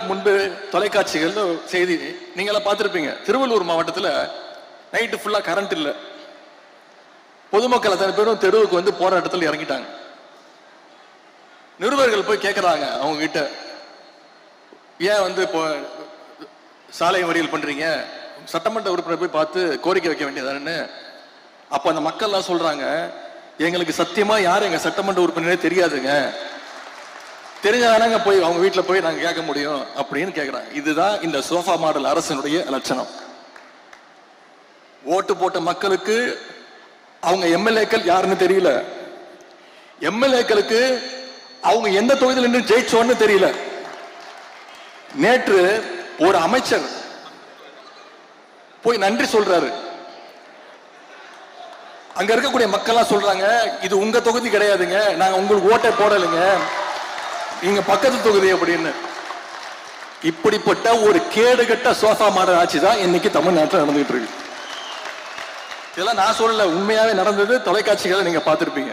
முன்பு தொலைக்காட்சிகள் செய்தி நீங்களாம் பார்த்துருப்பீங்க. திருவள்ளூர் மாவட்டத்தில் நைட்டு ஃபுல்லா கரண்ட் இல்லை. பொதுமக்கள் அத்தனை பேரும் தெருவுக்கு வந்து போராட்டத்தில் இறங்கிட்டாங்க. நிருபர்கள் போய் கேட்கறாங்க அவங்க கிட்ட, ஏன் வந்து இப்போ சாலை மறியல் பண்றீங்க, சட்டமன்ற உறுப்பினர் போய் பார்த்து கோரிக்கை வைக்க வேண்டியதானு. அப்ப அந்த மக்கள்லாம் சொல்றாங்க, எங்களுக்கு சத்தியமா யாரும் எங்க சட்டமன்ற உறுப்பினரே தெரியாதுங்க, தெரிஞ்சாதானங்க போய் அவங்க வீட்டுல போய் நாங்க கேட்க முடியும் அப்படின்னு கேட்கிறாங்க. இதுதான் இந்த சோஃபா மாடல் அரசினுடைய லட்சணம். ஓட்டு போட்ட மக்களுக்கு அவங்க எம்எல்ஏக்கள் யாருன்னு தெரியல, எம்எல்ஏக்களுக்கு அவங்க எந்த தொகுதியில் நின்று ஜெயிச்சோன்னு தெரியல. நேற்று ஒரு அமைச்சர் போய் நன்றி சொல்றாரு. அங்க இருக்கக்கூடிய மக்கள் சொல்றாங்க, இது உங்க தொகுதி கிடையாதுங்க, நாங்க உங்களுக்கு ஓட்டை போடலைங்க, நீங்க பக்கத்து தொகுதி அப்படின்னு. இப்படிப்பட்ட ஒரு கேடுகட்ட சோஃபா மாடல் ஆட்சி தான் இன்னைக்கு தமிழ்நாட்டில் நடந்துகிட்டு இருக்கு. இதெல்லாம் நான் சொல்லல, உண்மையாவே நடந்தது. தொலைக்காட்சிகளை நீங்க பார்த்திருப்பீங்க.